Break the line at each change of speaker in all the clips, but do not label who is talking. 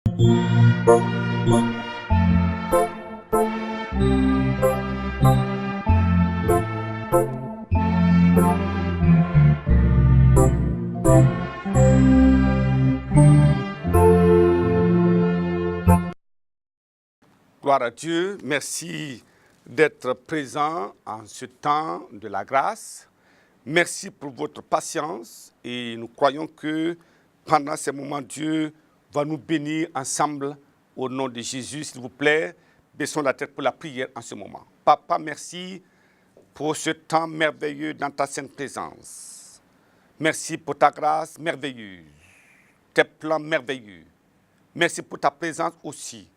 Gloire à Dieu, merci d'être présent en ce temps de la grâce. Merci pour votre patience et nous croyons que pendant ces moments, Dieu va nous bénir ensemble au nom de Jésus. S'il vous plaît, baissons la tête pour la prière en ce moment. Papa, merci pour ce temps merveilleux dans ta sainte présence. Merci pour ta grâce merveilleuse, tes plans merveilleux. Merci pour ta présence aussi.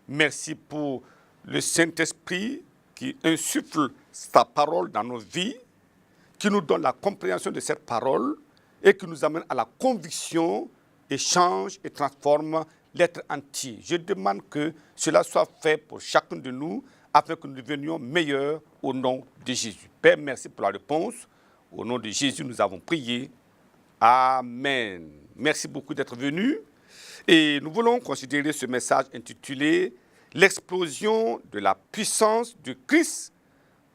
Merci pour le Saint-Esprit qui insuffle sa parole dans nos vies, qui nous donne la compréhension de cette parole et qui nous amène à la conviction et change et transforme l'être entier. Je demande que cela soit fait pour chacun de nous afin que nous devenions meilleurs au nom de Jésus. Père, merci pour la réponse. Au nom de Jésus, nous avons prié. Amen. Merci beaucoup d'être venu. Et nous voulons considérer ce message intitulé « L'explosion de la puissance de Christ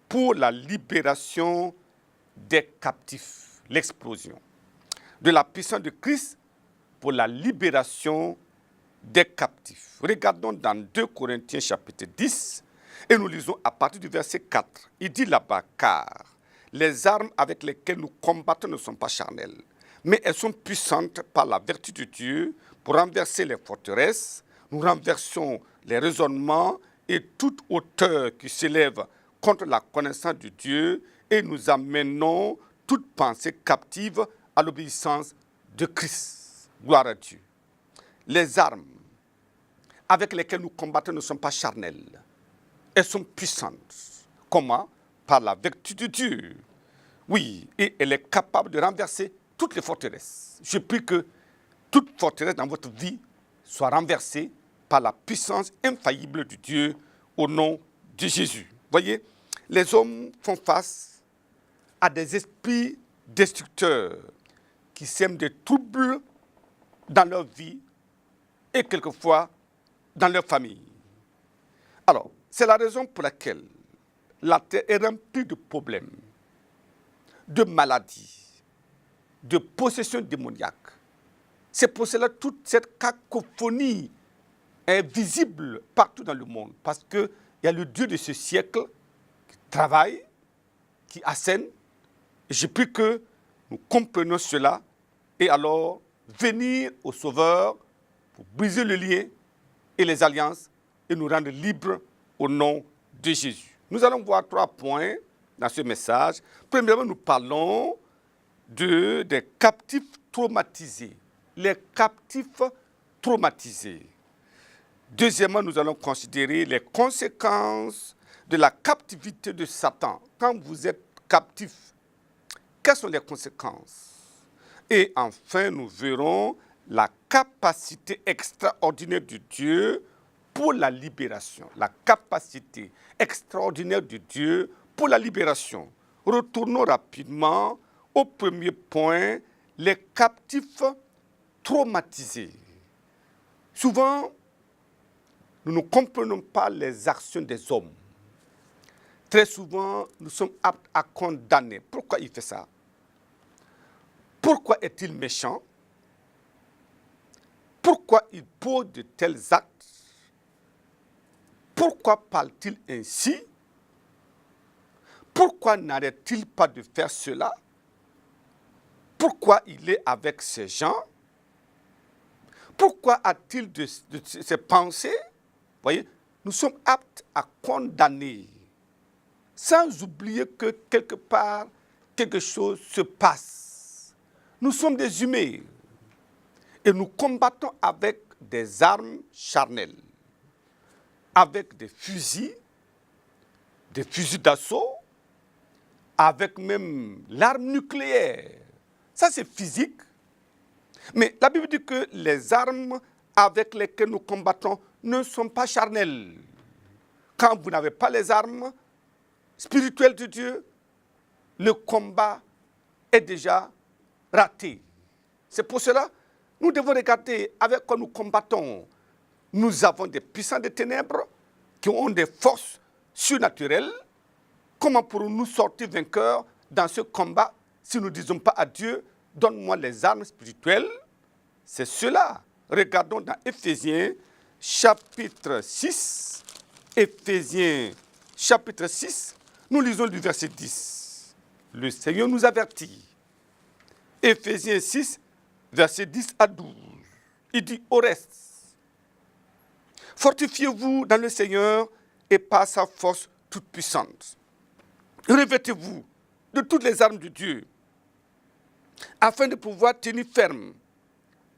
pour la libération des captifs ». L'explosion de la puissance de Christ pour la libération des captifs. Regardons dans 2 Corinthiens chapitre 10 et nous lisons à partir du verset 4. Il dit là-bas « Car les armes avec lesquelles nous combattons ne sont pas charnelles, mais elles sont puissantes par la vertu de Dieu pour renverser les forteresses. Nous renversons les raisonnements et toute hauteur qui s'élève contre la connaissance de Dieu et nous amenons toute pensée captive à l'obéissance de Christ. Gloire à Dieu. Les armes avec lesquelles nous combattons ne sont pas charnelles. Elles sont puissantes. Comment? Par la vertu de Dieu. Oui, et elle est capable de renverser toutes les forteresses. Je prie que toute forteresse dans votre vie soit renversée par la puissance infaillible de Dieu au nom de Jésus. Voyez, les hommes font face à des esprits destructeurs qui sèment des troubles dans leur vie et quelquefois dans leur famille. Alors, c'est la raison pour laquelle la terre est remplie de problèmes, de maladies, de possessions démoniaques. C'est pour cela que toute cette cacophonie est visible partout dans le monde. Parce qu'il y a le Dieu de ce siècle qui travaille, qui assène. Et je prie que nous comprenions cela et alors venir au Sauveur pour briser le lien et les alliances et nous rendre libres au nom de Jésus. Nous allons voir 3 points dans ce message. Premièrement, nous parlons des captifs traumatisés. Les captifs traumatisés. Deuxièmement, nous allons considérer les conséquences de la captivité de Satan. Quand vous êtes captif, quelles sont les conséquences? Et enfin, nous verrons la capacité extraordinaire de Dieu pour la libération. La capacité extraordinaire de Dieu pour la libération. Retournons rapidement au premier point, les captifs traumatisés. Souvent, nous ne comprenons pas les actions des hommes. Très souvent, nous sommes aptes à condamner. Pourquoi il fait ça? Pourquoi est-il méchant? Pourquoi il pose de tels actes? Pourquoi parle-t-il ainsi? Pourquoi n'arrête-t-il pas de faire cela? Pourquoi il est avec ces gens? Pourquoi a-t-il de ces pensées? Voyez, nous sommes aptes à condamner, sans oublier que quelque part, quelque chose se passe. Nous sommes des humains et nous combattons avec des armes charnelles, avec des fusils d'assaut, avec même l'arme nucléaire. Ça, c'est physique. Mais la Bible dit que les armes avec lesquelles nous combattons ne sont pas charnelles. Quand vous n'avez pas les armes spirituelles de Dieu, le combat est déjà raté. C'est pour cela que nous devons regarder avec quoi nous combattons. nous avons des puissants des ténèbres qui ont des forces surnaturelles. Comment pourrons-nous sortir vainqueurs dans ce combat si nous ne disons pas à Dieu, donne-moi les armes spirituelles? C'est cela. Regardons dans Éphésiens chapitre 6. Éphésiens chapitre 6, nous lisons du verset 10. Le Seigneur nous avertit. Éphésiens 6, verset 10 à 12. Il dit au reste, fortifiez-vous dans le Seigneur et par sa force toute puissante. Revêtez-vous de toutes les armes de Dieu, afin de pouvoir tenir ferme.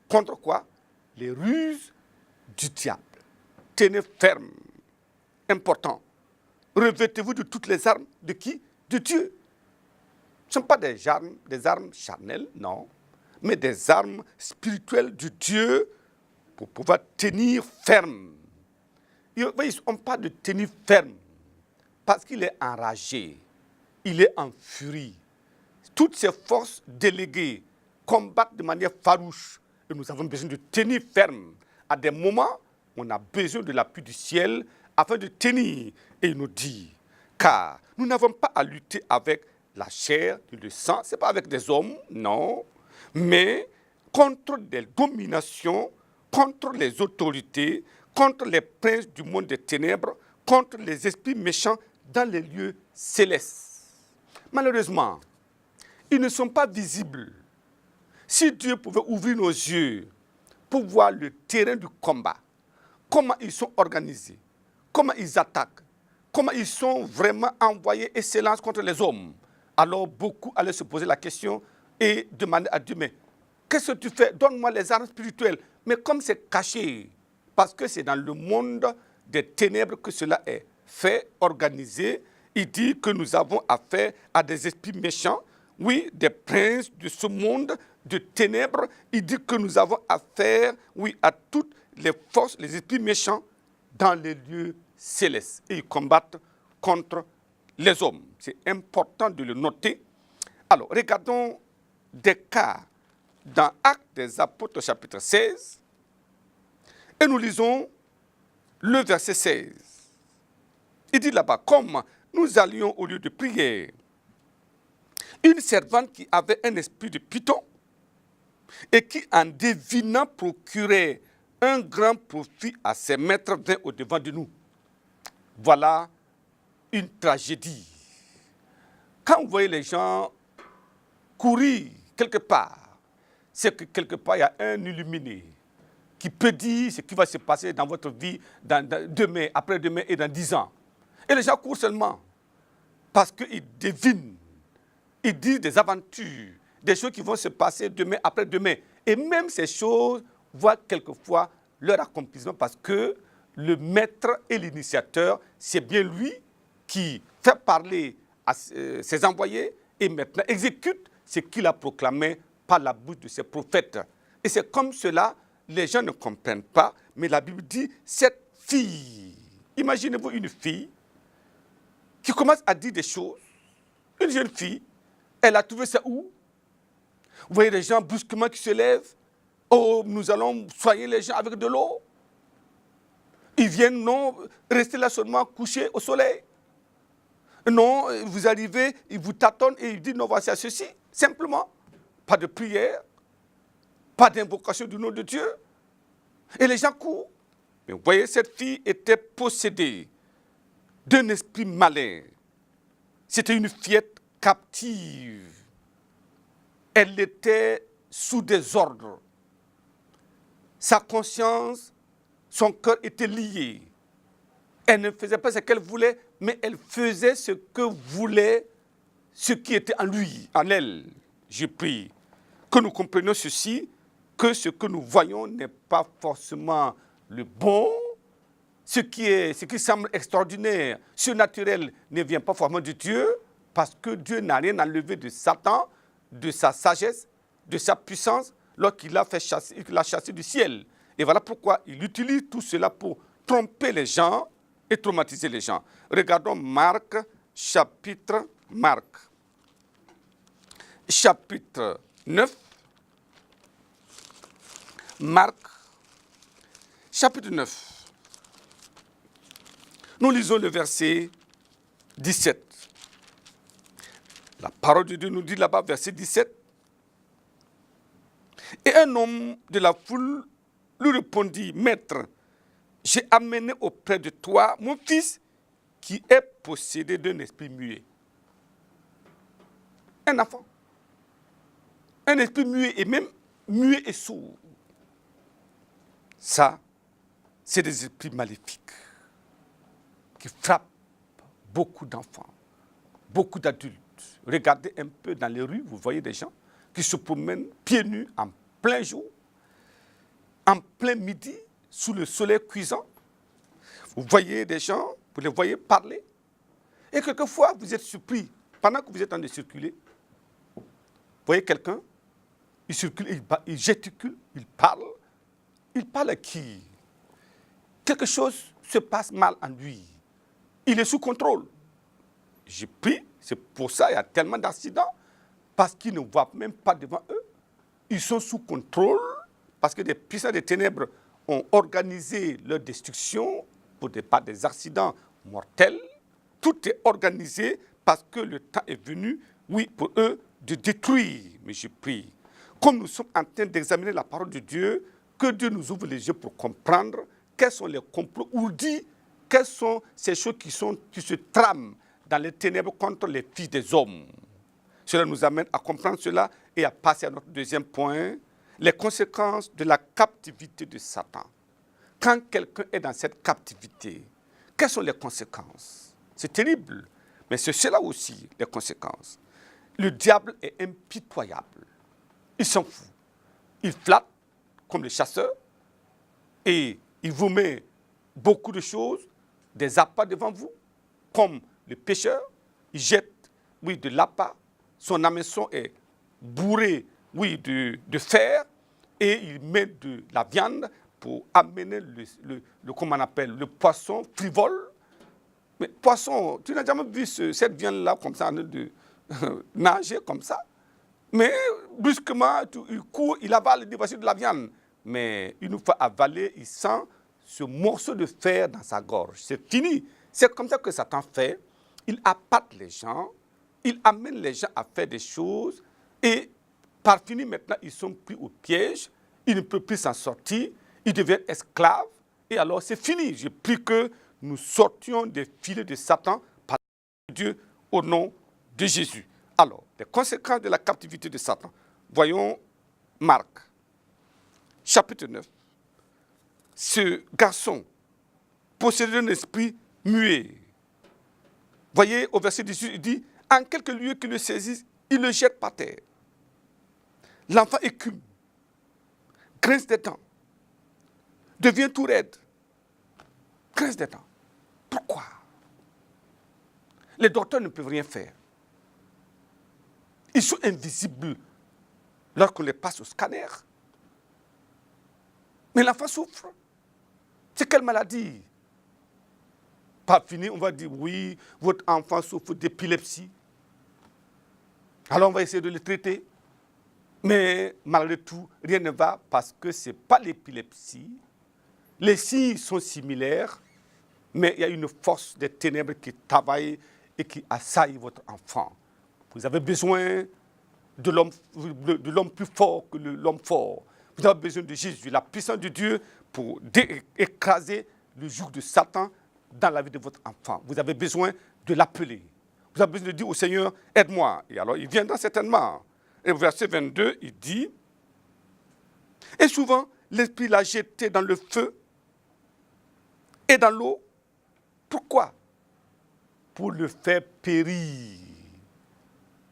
Contre quoi? Les ruses du diable. Tenez ferme. Important. Revêtez-vous de toutes les armes de qui? De Dieu. Ce ne sont pas des armes charnelles, non, mais des armes spirituelles de Dieu pour pouvoir tenir ferme. On parle de tenir ferme parce qu'il est enragé, il est en furie. Toutes ces forces déléguées combattent de manière farouche et nous avons besoin de tenir ferme. À des moments, on a besoin de l'appui du ciel afin de tenir. Et il nous dit, car nous n'avons pas à lutter avec la chair et le sang, ce n'est pas avec des hommes, non, mais contre des dominations, contre les autorités, contre les princes du monde des ténèbres, contre les esprits méchants dans les lieux célestes. Malheureusement, ils ne sont pas visibles. Si Dieu pouvait ouvrir nos yeux pour voir le terrain du combat, comment ils sont organisés, comment ils attaquent, comment ils sont vraiment envoyés et s'élancent contre les hommes, alors beaucoup allaient se poser la question et demander à Dieu, mais qu'est-ce que tu fais? Donne-moi les armes spirituelles. Mais comme c'est caché, parce que c'est dans le monde des ténèbres que cela est fait, organisé, il dit que nous avons affaire à des esprits méchants, oui, des princes de ce monde de ténèbres. Il dit que nous avons affaire, oui, à toutes les forces, les esprits méchants dans les lieux célestes. Et ils combattent contre les hommes. C'est important de le noter. Alors, regardons des cas dans Actes des Apôtres, chapitre 16, et nous lisons le verset 16. Il dit là-bas, comme nous allions au lieu de prière, une servante qui avait un esprit de python et qui, en devinant, procurait un grand profit à ses maîtres, vint au-devant de nous. Voilà une tragédie. Quand vous voyez les gens courir quelque part, c'est que quelque part il y a un illuminé qui peut dire ce qui va se passer dans votre vie demain, après-demain et dans 10 ans. Et les gens courent seulement parce qu'ils devinent, ils disent des aventures, des choses qui vont se passer demain, après-demain. Et même ces choses voient quelquefois leur accomplissement parce que le maître et l'initiateur, c'est bien lui qui fait parler à ses envoyés et maintenant exécute ce qu'il a proclamé par la bouche de ses prophètes. Et c'est comme cela, les gens ne comprennent pas, mais la Bible dit, cette fille, imaginez-vous une fille qui commence à dire des choses, une jeune fille, elle a trouvé ça où? Vous voyez les gens brusquement qui se lèvent, oh, nous allons soigner les gens avec de l'eau. Ils viennent, non, rester là seulement couchés au soleil. Non, vous arrivez, ils vous tâtonnent et ils disent, non, voici à ceci. Simplement, pas de prière, pas d'invocation du nom de Dieu. Et les gens courent. Mais vous voyez, cette fille était possédée d'un esprit malin. C'était une fillette captive. Elle était sous des ordres. Sa conscience, son cœur était lié. Elle ne faisait pas ce qu'elle voulait, mais elle faisait ce que voulait, ce qui était en lui, en elle. Je prie que nous comprenions ceci, que ce que nous voyons n'est pas forcément le bon. Ce qui semble extraordinaire, surnaturel, ne vient pas forcément de Dieu, parce que Dieu n'a rien enlevé de Satan, de sa sagesse, de sa puissance, lorsqu'il l'a chassé du ciel. Et voilà pourquoi il utilise tout cela pour tromper les gens et traumatiser les gens. Regardons Marc, chapitre 9. Marc, chapitre 9. Nous lisons le verset 17. La parole de Dieu nous dit là-bas, verset 17. Et un homme de la foule lui répondit, Maître, j'ai amené auprès de toi mon fils qui est possédé d'un esprit muet. Un enfant. Un esprit muet et même muet et sourd. Ça, c'est des esprits maléfiques qui frappent beaucoup d'enfants, beaucoup d'adultes. Regardez un peu dans les rues, vous voyez des gens qui se promènent pieds nus en plein jour, en plein midi, sous le soleil cuisant. Vous voyez des gens, vous les voyez parler. Et quelquefois, vous êtes surpris, pendant que vous êtes en train de circuler, vous voyez quelqu'un, il circule, il gesticule, il parle à qui? Quelque chose se passe mal en lui. Il est sous contrôle. J'ai pris, c'est pour ça qu'il y a tellement d'accidents, parce qu'ils ne voient même pas devant eux. Ils sont sous contrôle, parce que des puissants des ténèbres ont organisé leur destruction par des accidents mortels. Tout est organisé parce que le temps est venu, oui, pour eux, de détruire. Mais je prie, comme nous sommes en train d'examiner la parole de Dieu, que Dieu nous ouvre les yeux pour comprendre quels sont les complots ourdis, quelles sont ces choses qui se trament dans les ténèbres contre les fils des hommes. Cela nous amène à comprendre cela et à passer à notre deuxième point, les conséquences de la captivité de Satan. Quand quelqu'un est dans cette captivité, quelles sont les conséquences? C'est terrible, mais c'est cela aussi, les conséquences. Le diable est impitoyable. Il s'en fout. Il flatte comme le chasseur et il vous met beaucoup de choses, des appâts devant vous, comme le pêcheur. Il jette, oui, de l'appât. Son hameçon est bourré, oui, de fer et il met de la viande pour amener comment on appelle, le poisson frivole. Mais poisson, tu n'as jamais vu cette viande-là comme ça, de nager comme ça. Mais brusquement, il court, il avale, il dit voici de la viande. Mais une fois avalé, il sent ce morceau de fer dans sa gorge. C'est fini. C'est comme ça que Satan fait. Il appâte les gens, il amène les gens à faire des choses et par fini maintenant, ils sont pris au piège, ils ne peuvent plus s'en sortir, ils deviennent esclaves et alors c'est fini. Je prie que nous sortions des filets de Satan par Dieu au nom de Jésus. Alors, les conséquences de la captivité de Satan. Voyons Marc, chapitre 9. Ce garçon possédait un esprit muet. Voyez, au verset 18, il dit, en quelque lieu qu'il le saisisse, il le jette par terre. L'enfant écume, grince des dents, devient tout raide, grince des dents. Pourquoi? Les docteurs ne peuvent rien faire. Ils sont invisibles lorsqu'on les passe au scanner. Mais l'enfant souffre. C'est quelle maladie? Pas fini, on va dire, oui, votre enfant souffre d'épilepsie. Alors on va essayer de le traiter. Mais malgré tout, rien ne va parce que ce n'est pas l'épilepsie. Les signes sont similaires, mais il y a une force des ténèbres qui travaille et qui assaille votre enfant. Vous avez besoin de l'homme plus fort que l'homme fort. Vous avez besoin de Jésus, la puissance de Dieu pour écraser le joug de Satan dans la vie de votre enfant. Vous avez besoin de l'appeler. Vous avez besoin de dire au Seigneur, aide-moi. Et alors, il viendra certainement. Et au verset 22, il dit, et souvent, l'Esprit l'a jeté dans le feu et dans l'eau. Pourquoi? Pour le faire périr.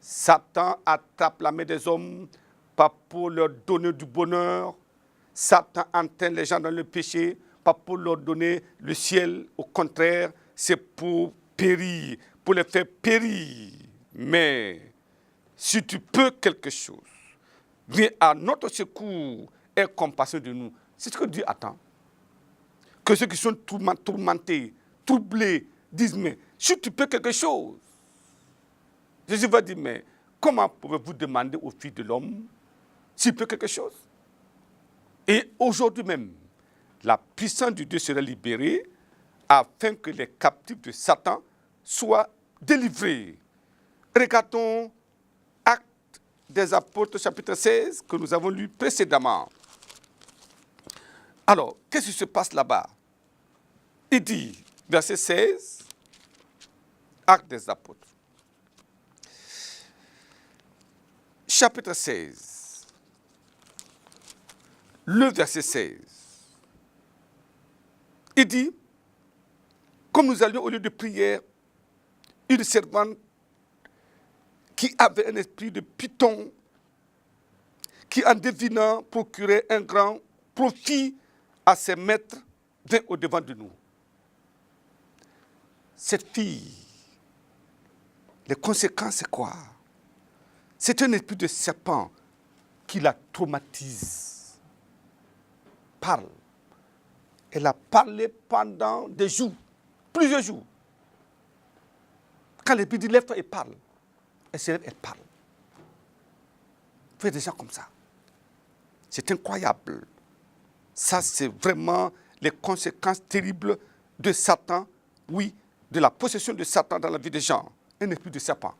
Satan attrape la main des hommes, pas pour leur donner du bonheur. Satan entraîne les gens dans le péché, pas pour leur donner le ciel. Au contraire, c'est pour périr, pour les faire périr. Mais si tu peux quelque chose, viens à notre secours et aie compassion de nous. C'est ce que Dieu attend. Que ceux qui sont tourmentés, troublés, disent, mais si tu peux quelque chose, Jésus va dire, mais comment pouvez-vous demander au Fils de l'homme s'il peut quelque chose? Et aujourd'hui même, la puissance de Dieu serait libérée afin que les captifs de Satan soient délivrés. Regardons Actes des Apôtres, chapitre 16, que nous avons lu précédemment. Alors, qu'est-ce qui se passe là-bas? Il dit, verset 16, Actes des Apôtres, chapitre 16, le verset 16. Il dit, comme nous allions au lieu de prière, une servante qui avait un esprit de python, qui en devinant procurait un grand profit à ses maîtres, vint au-devant de nous. Cette fille, les conséquences, c'est quoi? C'est un esprit de serpent qui la traumatise. Parle. Elle a parlé pendant des jours, plusieurs jours. Quand l'esprit dit lève-toi et parle, elle se lève, elle parle. Faites des gens comme ça. C'est incroyable. Ça, c'est vraiment les conséquences terribles de Satan, oui, de la possession de Satan dans la vie des gens. Un esprit de serpent.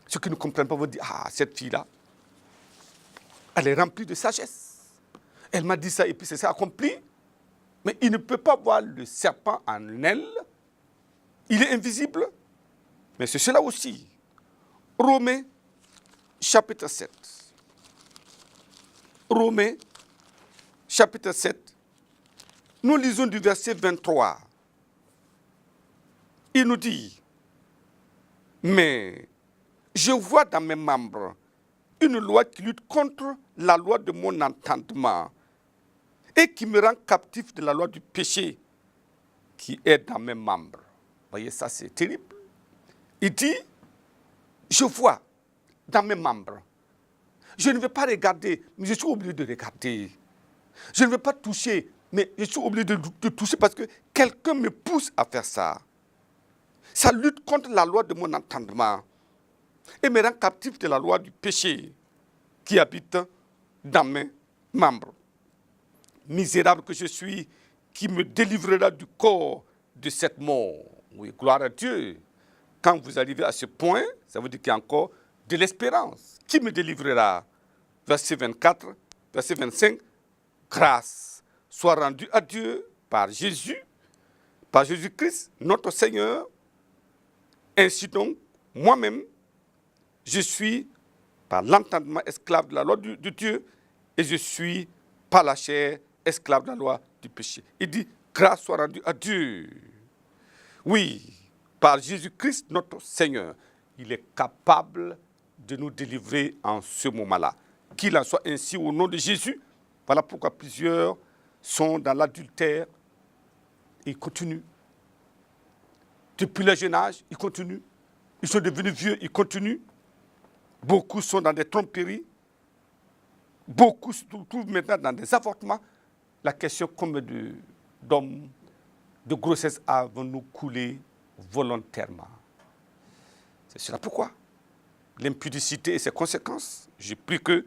Ceux qui ne comprennent pas vont dire, ah, cette fille-là, elle est remplie de sagesse. Elle m'a dit ça et puis c'est ça accompli. Mais il ne peut pas voir le serpent en elle. Il est invisible. Mais c'est cela aussi. Romains, chapitre 7. Romains, chapitre 7. Nous lisons du verset 23. Il nous dit, mais je vois dans mes membres une loi qui lutte contre la loi de mon entendement et qui me rend captif de la loi du péché qui est dans mes membres. Vous voyez, ça c'est terrible. Il dit, je vois dans mes membres. Je ne vais pas regarder, mais je suis obligé de regarder. Je ne vais pas toucher, mais je suis obligé de toucher parce que quelqu'un me pousse à faire ça. Ça lutte contre la loi de mon entendement et me rend captif de la loi du péché qui habite dans mes membres. Misérable que je suis, qui me délivrera du corps de cette mort. Oui, gloire à Dieu. Quand vous arrivez à ce point, ça veut dire qu'il y a encore de l'espérance. Qui me délivrera? Verset 24, verset 25. Grâce soit rendue à Dieu par Jésus, par Jésus-Christ, notre Seigneur. Ainsi donc, moi-même, je suis par l'entendement esclave de la loi de Dieu et je suis par la chair esclave de la loi du péché. Il dit, grâce soit rendue à Dieu. Oui, par Jésus-Christ, notre Seigneur, il est capable de nous délivrer en ce moment-là. Qu'il en soit ainsi au nom de Jésus. Voilà pourquoi plusieurs sont dans l'adultère et ils continuent. Depuis le jeune âge, ils continuent. Ils sont devenus vieux, ils continuent. Beaucoup sont dans des tromperies. Beaucoup se trouvent maintenant dans des avortements. La question, combien d'hommes de grossesse avons-nous coulé volontairement? C'est cela pourquoi l'impudicité et ses conséquences. J'ai pris que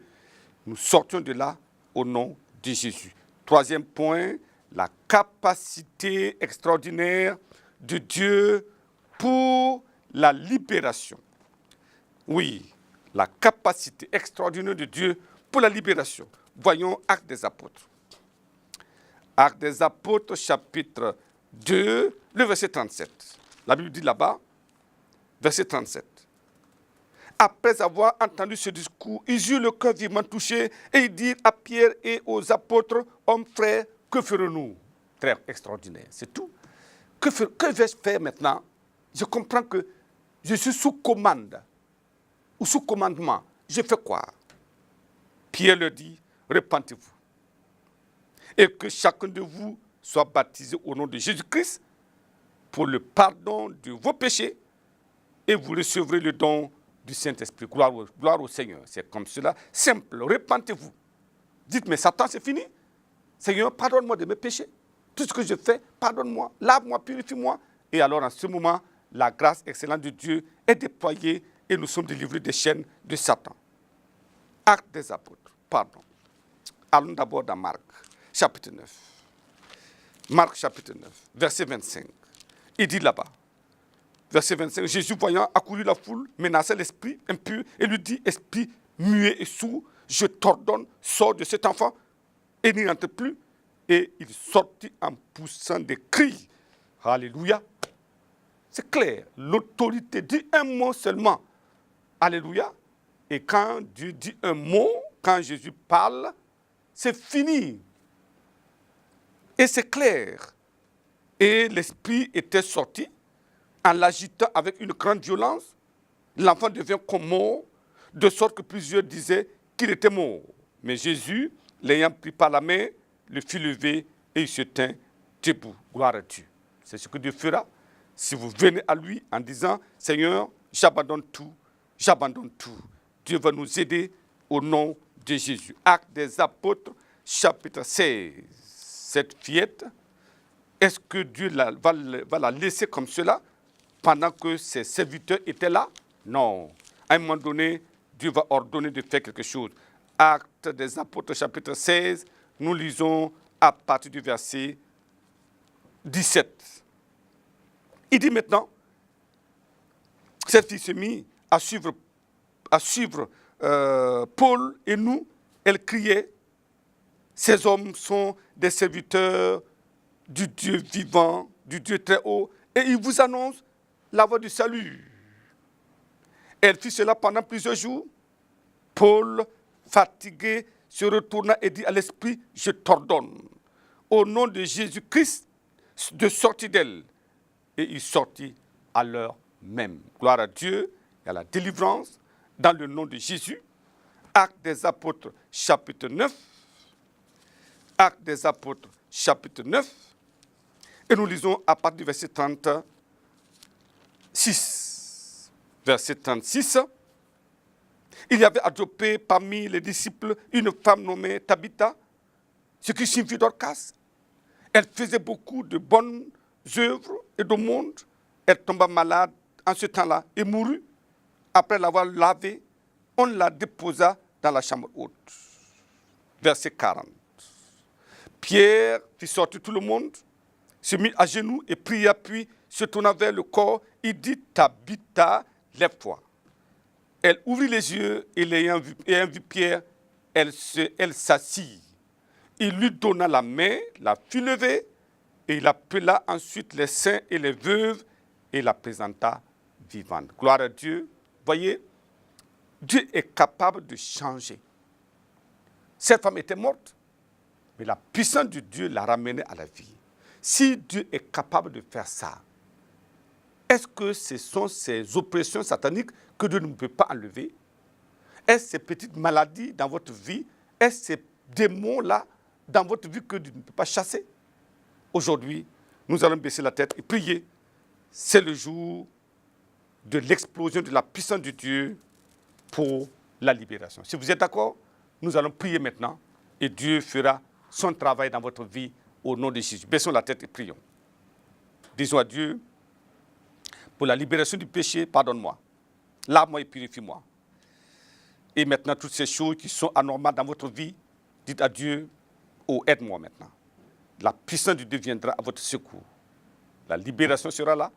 nous sortions de là au nom de Jésus. Troisième point, la capacité extraordinaire de Dieu pour la libération. Oui, la capacité extraordinaire de Dieu pour la libération. Voyons Actes des Apôtres. Actes des Apôtres, chapitre 2, le verset 37. La Bible dit là-bas, verset 37. Après avoir entendu ce discours, ils eurent le cœur vivement touché et ils dirent à Pierre et aux apôtres, hommes frères, que ferons-nous? Très extraordinaire, c'est tout. Que vais-je faire maintenant? Je comprends que je suis sous commande ou sous commandement. Je fais quoi? Pierre leur dit, repentez-vous et que chacun de vous soit baptisé au nom de Jésus-Christ pour le pardon de vos péchés et vous recevrez le don du Saint-Esprit. Gloire au Seigneur. C'est comme cela, simple. Repentez-vous. Dites, mais Satan, c'est fini. Seigneur, pardonne-moi de mes péchés. Tout ce que je fais, pardonne-moi, lave-moi, purifie-moi. Et alors, en ce moment, la grâce excellente de Dieu est déployée et nous sommes délivrés des chaînes de Satan. Actes des Apôtres, pardon. Allons d'abord dans Marc, chapitre 9. Marc chapitre 9, verset 25. Il dit là-bas, verset 25, Jésus voyant accourir la foule, menaçait l'esprit impur et lui dit, esprit muet et sourd, je t'ordonne, sors de cet enfant et n'y entre plus. Et il sortit en poussant des cris. Alléluia. C'est clair, l'autorité dit un mot seulement. Alléluia. Et quand Dieu dit un mot, quand Jésus parle, c'est fini. Et c'est clair. Et l'esprit était sorti en l'agitant avec une grande violence. L'enfant devient comme mort, de sorte que plusieurs disaient qu'il était mort. Mais Jésus, l'ayant pris par la main, le fit lever et il se tint debout. Gloire à Dieu. C'est ce que Dieu fera si vous venez à lui en disant, Seigneur, j'abandonne tout, j'abandonne tout. Dieu va nous aider au nom de Jésus. Actes des Apôtres, chapitre 16. Cette fillette, est-ce que Dieu va la laisser comme cela pendant que ses serviteurs étaient là? Non. À un moment donné, Dieu va ordonner de faire quelque chose. Actes des Apôtres, chapitre 16, nous lisons à partir du verset 17. Il dit maintenant, cette fille se mit à suivre Paul et nous. Elle criait, ces hommes sont des serviteurs du Dieu vivant, du Dieu très haut, et ils vous annoncent la voie du salut. Elle fit cela pendant plusieurs jours. Paul, fatigué, se retourna et dit à l'esprit, je t'ordonne, au nom de Jésus-Christ, de sortir d'elle. Et il sortit à l'heure même. Gloire à Dieu et à la délivrance dans le nom de Jésus. Actes des Apôtres, chapitre 9. Actes des Apôtres, chapitre 9. Et nous lisons à partir du verset 36. Verset 36. Il y avait à Joppé parmi les disciples une femme nommée Tabitha, ce qui signifie Dorcas. Elle faisait beaucoup de bonnes œuvres et d'aumônes. Elle tomba malade en ce temps-là et mourut. Après l'avoir lavée, on la déposa dans la chambre haute. Verset 40. Pierre fit sortir tout le monde, se mit à genoux et pria, puis se tourna vers le corps. Il dit, Tabitha, lève-toi. Elle ouvrit les yeux et ayant vu Pierre, elle s'assit. Il lui donna la main, la fit lever, et il appela ensuite les saints et les veuves et la présenta vivante. Gloire à Dieu. Voyez, Dieu est capable de changer. Cette femme était morte, mais la puissance de Dieu l'a ramenée à la vie. Si Dieu est capable de faire ça, est-ce que ce sont ces oppressions sataniques que Dieu ne peut pas enlever? Est-ce ces petites maladies dans votre vie? Est-ce ces démons-là dans votre vie que Dieu ne peut pas chasser? Aujourd'hui, nous allons baisser la tête et prier. C'est le jour de l'explosion de la puissance de Dieu pour la libération. Si vous êtes d'accord, nous allons prier maintenant et Dieu fera son travail dans votre vie au nom de Jésus. Baissons la tête et prions. Disons à Dieu, pour la libération du péché, pardonne-moi. Lave-moi et purifie-moi. Et maintenant, toutes ces choses qui sont anormales dans votre vie, dites à Dieu, oh, aide-moi maintenant. La puissance de Dieu viendra à votre secours. La libération sera là,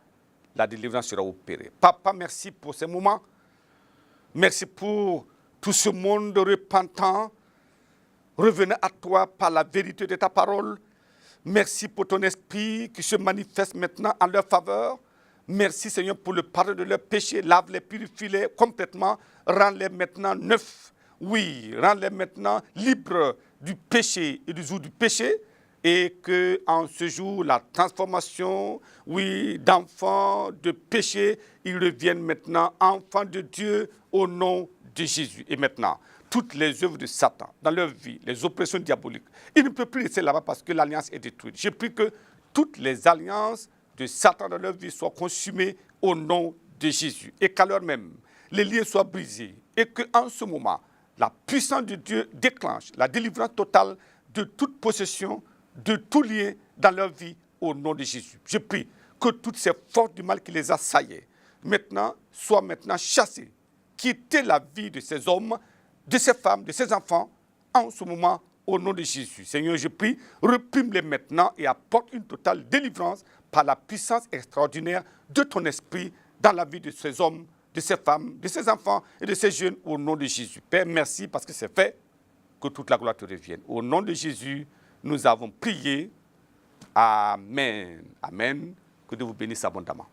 la délivrance sera opérée. Papa, merci pour ces moments. Merci pour tout ce monde repentant. Revenez à toi par la vérité de ta parole. Merci pour ton esprit qui se manifeste maintenant en leur faveur. Merci Seigneur pour le pardon de leurs péchés. Lave-les, purifie-les complètement. Rends-les maintenant neufs. Oui, rends-les maintenant libres du péché et du joug du péché. Et qu'en ce jour, la transformation, oui, d'enfants de péché, ils reviennent maintenant enfants de Dieu au nom de Jésus. Et maintenant, toutes les œuvres de Satan dans leur vie, les oppressions diaboliques, il ne peut plus laisser là-bas parce que l'alliance est détruite. Je prie que toutes les alliances de Satan dans leur vie soient consumées au nom de Jésus. Et qu'à l'heure même, les liens soient brisés. Et qu'en ce moment, la puissance de Dieu déclenche la délivrance totale de toute possession, de tout lien dans leur vie au nom de Jésus. Je prie que toutes ces forces du mal qui les assaillaient maintenant soient maintenant chassées. Quittez la vie de ces hommes, de ces femmes, de ces enfants en ce moment au nom de Jésus. Seigneur, je prie, réprime-les maintenant et apporte une totale délivrance par la puissance extraordinaire de ton esprit dans la vie de ces hommes, de ces femmes, de ces enfants et de ces jeunes au nom de Jésus. Père, merci parce que c'est fait, que toute la gloire te revienne. Au nom de Jésus, nous avons prié. Amen. Amen. Que Dieu vous bénisse abondamment.